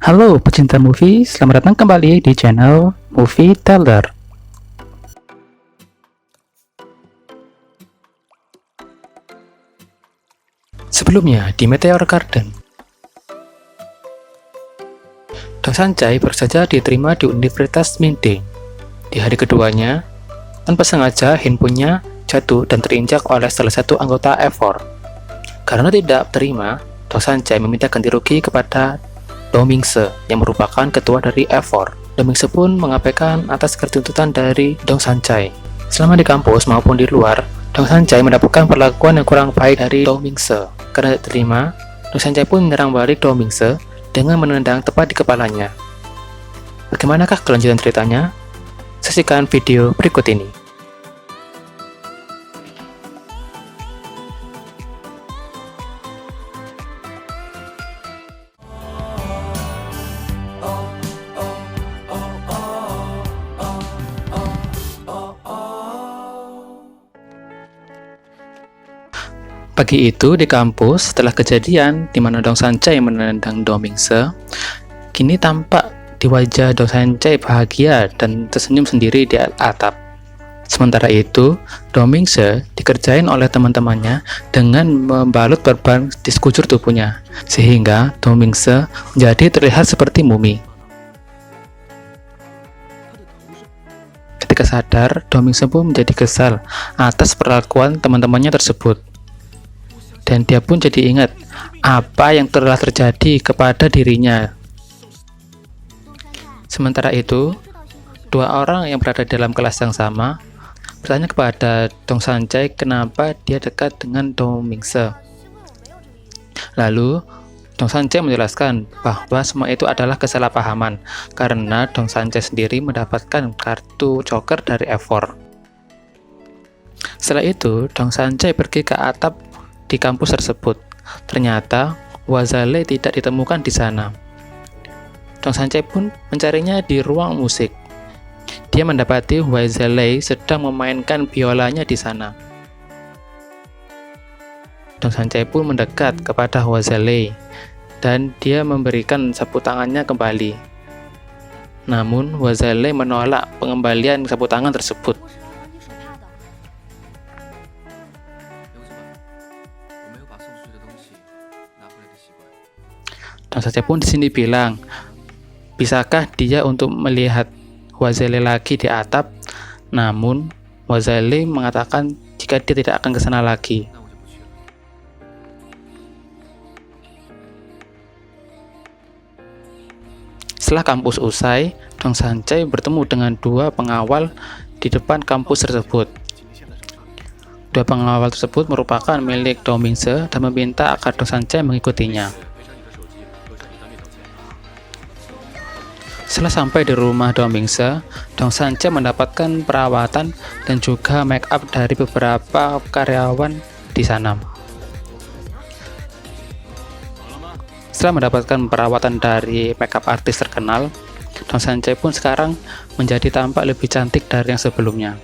Halo pecinta movie, selamat datang kembali di channel Movie Teller. Sebelumnya di Meteor Garden, Dong Sanjay baru saja diterima di Universitas Mingding. Di hari keduanya, tanpa sengaja handphonenya jatuh dan terinjak oleh salah satu anggota F4. Karena tidak terima, Dong Sanjay meminta ganti rugi kepada Do Ming-se yang merupakan ketua dari F4. Do Ming-se pun mengabaikan atas tuntutan dari Dong Sanjay. Selama di kampus maupun di luar, Dong Sanjay mendapatkan perlakuan yang kurang baik dari Do Ming-se. Karena tidak terima, Dong Sanjay pun menyerang balik Do Ming-se dengan menendang tepat di kepalanya. Bagaimanakah kelanjutan ceritanya? Saksikan video berikut ini. Pagi itu di kampus, setelah kejadian di mana Dong Sanjay menendang Do Ming-se, kini tampak di wajah Dong Sanjay bahagia dan tersenyum sendiri di atap. Sementara itu, Do Ming-se dikerjain oleh teman-temannya dengan membalut perban di sekujur tubuhnya, sehingga Do Ming-se menjadi terlihat seperti mumi. Ketika sadar, Do Ming-se pun menjadi kesal atas perlakuan teman-temannya tersebut. Dan dia pun jadi ingat apa yang telah terjadi kepada dirinya. Sementara itu, dua orang yang berada dalam kelas yang sama bertanya kepada Dong Sanjay kenapa dia dekat dengan Do Ming-se. Lalu, Dong Sanjay menjelaskan bahwa semua itu adalah kesalahpahaman karena Dong Sanjay sendiri mendapatkan kartu joker dari F4. Setelah itu, Dong Sanjay pergi ke atap di kampus tersebut. Ternyata Wazale tidak ditemukan di sana. Dong Sanjay pun mencarinya di ruang musik. Dia mendapati Wazale sedang memainkan biolanya di sana. Dong Sanjay pun mendekat kepada Wazale dan dia memberikan sapu tangannya kembali. Namun Wazale menolak pengembalian sapu tangan tersebut. Dong Sanjay pun di sini bilang, bisakah dia untuk melihat Wazale lagi di atap? Namun Wazale mengatakan jika dia tidak akan ke sana lagi. Setelah kampus usai, Dong Sanjay bertemu dengan dua pengawal di depan kampus tersebut. Dua pengawal tersebut merupakan milik Do Ming-se dan meminta agar Dong Sanjay mengikutinya. Setelah sampai di rumah Do Ming-se, Dong Sanjay mendapatkan perawatan dan juga make up dari beberapa karyawan di sana. Setelah mendapatkan perawatan dari make up artis terkenal, Dong Sanjay pun sekarang menjadi tampak lebih cantik dari yang sebelumnya.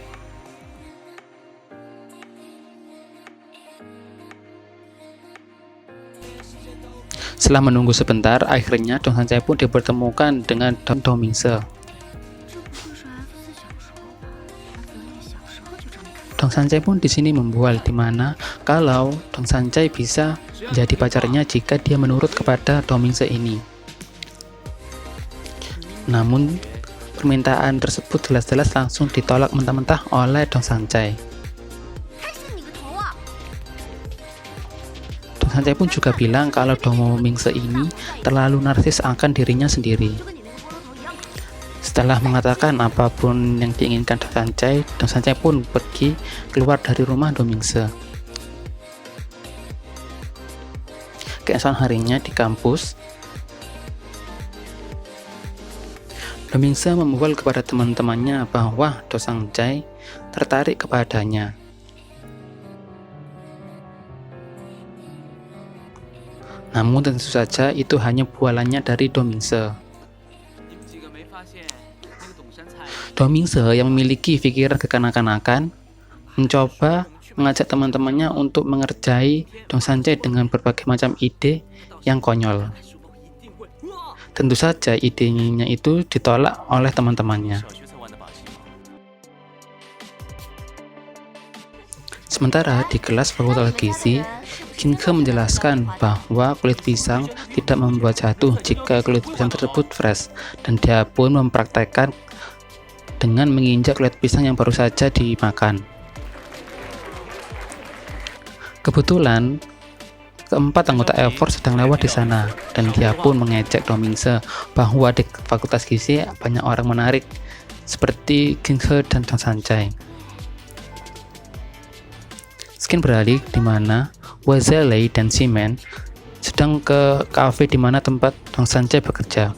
Setelah menunggu sebentar, akhirnya Dong Sanjay pun dipertemukan dengan Do Ming-se. Dong Sanjay pun di sini membual di mana kalau Dong Sanjay bisa menjadi pacarnya jika dia menurut kepada Do Ming-se ini. Namun permintaan tersebut jelas-jelas langsung ditolak mentah-mentah oleh Dong Sanjay. Dong Sanjay pun juga bilang kalau Do Ming-se ini terlalu narsis akan dirinya sendiri. Setelah mengatakan apapun yang diinginkan Dong Sanjay pun pergi keluar dari rumah Do Ming-se. Keesokan harinya di kampus, Do Ming-se membual kepada teman-temannya bahwa Dong Sanjay tertarik kepadanya. Namun tentu saja itu hanya bualannya dari Do Ming-se. Do Ming-se yang memiliki pikiran kekanak-kanakan mencoba mengajak teman-temannya untuk mengerjai Dong Sanjay dengan berbagai macam ide yang konyol. Tentu saja idenya itu ditolak oleh teman-temannya. Sementara di kelas Fakultas Gizi, Jin He menjelaskan bahwa kulit pisang tidak membuat jatuh jika kulit pisang tersebut fresh, dan dia pun mempraktekkan dengan menginjak kulit pisang yang baru saja dimakan. Kebetulan, keempat anggota effort sedang lewat di sana, dan dia pun mengejek Dong Mingse bahwa di Fakultas Gizi banyak orang menarik seperti Jin He dan Dong Sanjay. Skin beralih di mana Wazele dan Ximen sedang ke kafe di mana tempat Dong Sanjay bekerja.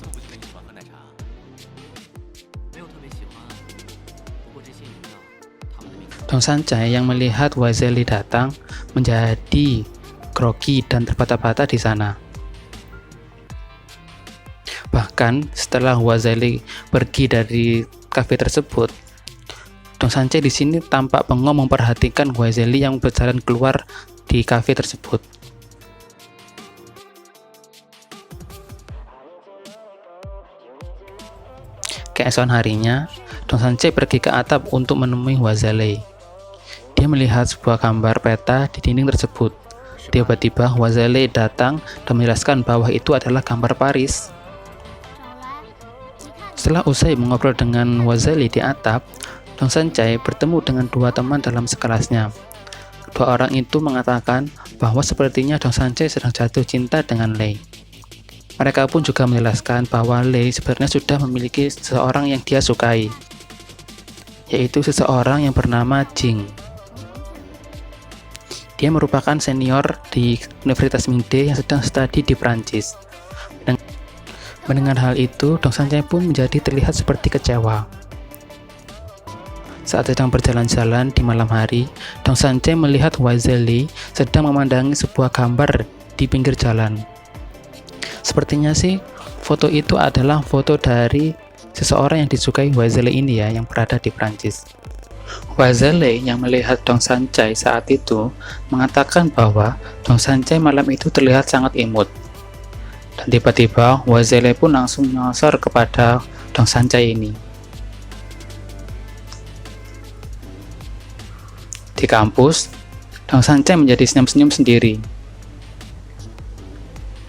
Dong Sanjay yang melihat Wazele datang menjadi grogi dan terbata-bata di sana. Bahkan setelah Wazele pergi dari kafe tersebut, Dong Sanjay di sini tampak bengong memperhatikan Wazele yang berjalan keluar di kafe tersebut. Keesokan harinya, Dong Sanjay pergi ke atap untuk menemui Wazele. Dia melihat sebuah gambar peta di dinding tersebut. Tiba-tiba Wazele datang dan menjelaskan bahwa itu adalah gambar Paris. Setelah usai mengobrol dengan Wazele di atap, Dong Sanjay bertemu dengan dua teman dalam sekelasnya. Kedua orang itu mengatakan bahwa sepertinya Dong Sanjay sedang jatuh cinta dengan Lei. Mereka pun juga menjelaskan bahwa Lei sebenarnya sudah memiliki seseorang yang dia sukai, yaitu seseorang yang bernama Jing. Dia merupakan senior di Universitas Mingde yang sedang studi di Prancis. Mendengar hal itu, Dong Sanjay pun menjadi terlihat seperti kecewa. Saat sedang berjalan-jalan di malam hari, Dong Sanjay melihat Wazele sedang memandangi sebuah gambar di pinggir jalan. Sepertinya sih, foto itu adalah foto dari seseorang yang disukai Wazele ini ya, yang berada di Prancis. Wazele yang melihat Dong Sanjay saat itu mengatakan bahwa Dong Sanjay malam itu terlihat sangat imut. Dan tiba-tiba Wazele pun langsung nyosor kepada Dong Sanjay ini. Di kampus, Dong Sanjay menjadi senyum-senyum sendiri.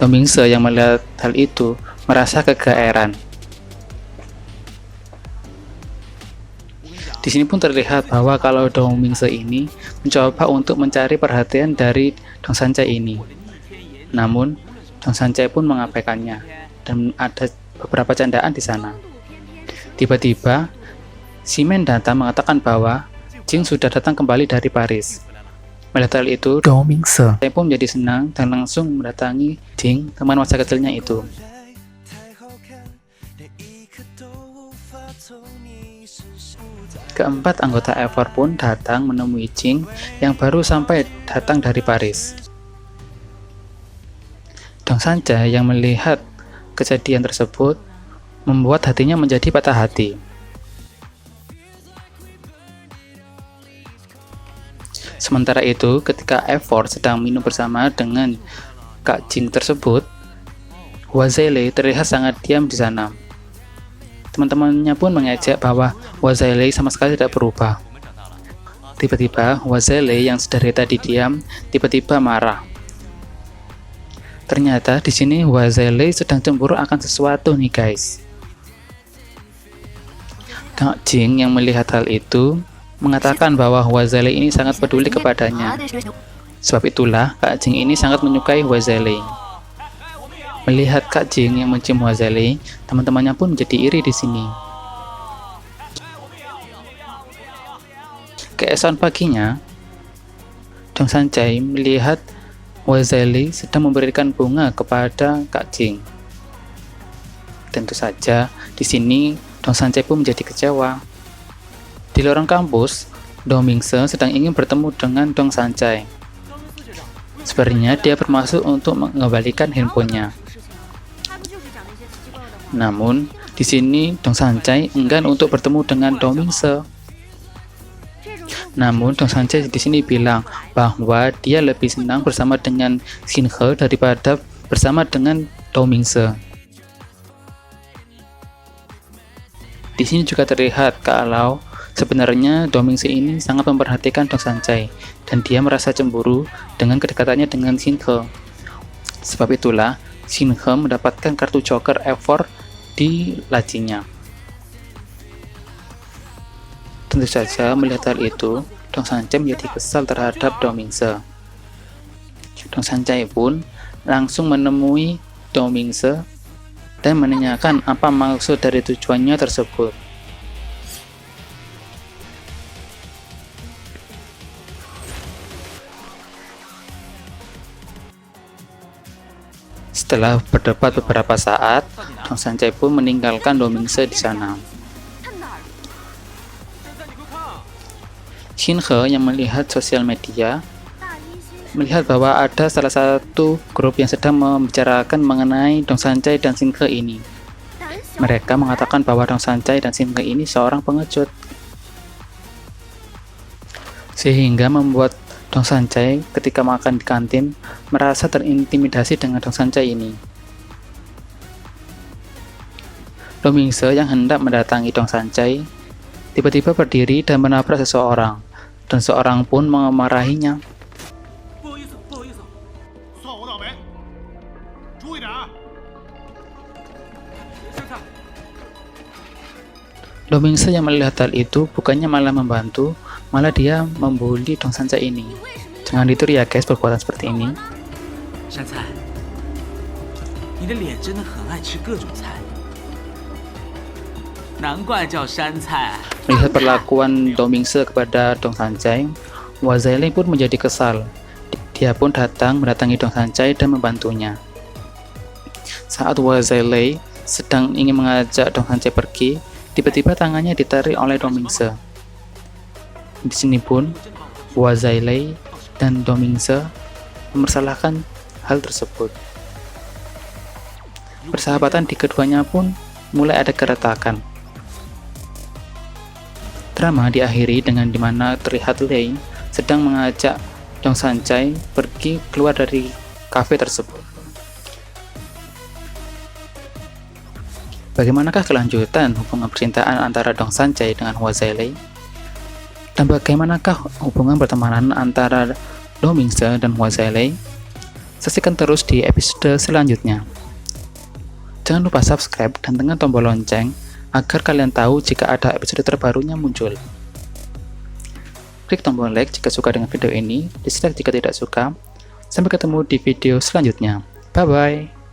Dong Mingse yang melihat hal itu merasa kegeeran. Di sini pun terlihat bahwa kalau Dong Mingse ini mencoba untuk mencari perhatian dari Dong Sanjay ini. Namun, Dong Sanjay pun mengabaikannya dan ada beberapa candaan di sana. Tiba-tiba, Ximen datang mengatakan bahwa Jing sudah datang kembali dari Paris. Melihat hal itu, Dong Mingse pun menjadi senang dan langsung mendatangi Jing, teman masa kecilnya itu. Keempat anggota effort pun datang menemui Jing yang baru sampai datang dari Paris. Dong Sanjay yang melihat kejadian tersebut membuat hatinya menjadi patah hati. Sementara itu, ketika effort sedang minum bersama dengan Kak Jing tersebut, Wazele terlihat sangat diam di sana. Teman-temannya pun mengejek bahwa Wazele sama sekali tidak berubah. Tiba-tiba, Wazele yang sedari tadi diam, tiba-tiba marah. Ternyata di sini Wazele sedang cemburu akan sesuatu nih guys. Kak Jing yang melihat hal itu mengatakan bahwa Wazele ini sangat peduli kepadanya. Sebab itulah Kak Jing ini sangat menyukai Wazele. Melihat Kak Jing yang mencium Wazele, teman-temannya pun menjadi iri di sini. Keesokan paginya, Dong Sanjay melihat Wazele sedang memberikan bunga kepada Kak Jing. Tentu saja, di sini Dong Sanjay pun menjadi kecewa. Di lorong kampus, Dong Mingse sedang ingin bertemu dengan Dong Sanjay. Sebenarnya dia bermaksud untuk mengembalikan handphonenya. Namun, di sini Dong Sanjay enggan untuk bertemu dengan Dong Mingse. Namun, Dong Sanjay di sini bilang bahwa dia lebih senang bersama dengan Jin He daripada bersama dengan Dong Mingse. Di sini juga terlihat kalau sebenarnya Domingse ini sangat memperhatikan Dong Sanjay dan dia merasa cemburu dengan kedekatannya dengan Shin-He. Sebab itulah Shin-He mendapatkan kartu Joker effort di lacinya. Tentu saja melihat hal itu, Dong Sanjay menjadi kesal terhadap Domingse. Dong Sanjay pun langsung menemui Domingse dan menanyakan apa maksud dari tujuannya tersebut. Setelah berdebat beberapa saat, Dong Sanjay pun meninggalkan Domingse di sana. Shin-He yang melihat sosial media melihat bahwa ada salah satu grup yang sedang membicarakan mengenai Dong Sanjay dan Shin-He ini. Mereka mengatakan bahwa Dong Sanjay dan Shin-He ini seorang pengecut, sehingga membuat Dong Sanjay ketika makan di kantin merasa terintimidasi dengan Dong Sanjay ini. Domingse yang hendak mendatangi Dong Sanjay tiba-tiba berdiri dan menabrak seseorang, dan seorang pun memarahinya. Domingse yang melihat hal itu bukannya malah membantu, malah dia membuli Dong Sanjay ini. Jangan ditiru ya guys perbuatan seperti ini. 山菜，你的脸真的很爱吃各种菜，难怪叫山菜。 Melihat perlakuan Domingse kepada Dong Sanjay, Wazailei pun menjadi kesal. Dia pun mendatangi Dong Sanjay dan membantunya. Saat Wazailei sedang ingin mengajak Dong Sanjay pergi, tiba-tiba tangannya ditarik oleh Domingse. Di sini pun Wazailei dan Domingse mempersalahkan hal tersebut. Persahabatan di keduanya pun mulai ada keretakan. Drama diakhiri dengan dimana terlihat Lei sedang mengajak Dong Sanjay pergi keluar dari kafe tersebut. Bagaimanakah kelanjutan hubungan percintaan antara Dong Sanjay dengan Wazailei? Dan bagaimanakah hubungan pertemanan antara Domingse dan Wazailei? Saksikan terus di episode selanjutnya. Jangan lupa subscribe dan tekan tombol lonceng agar kalian tahu jika ada episode terbarunya muncul. Klik tombol like jika suka dengan video ini, dislike jika tidak suka. Sampai ketemu di video selanjutnya. Bye-bye.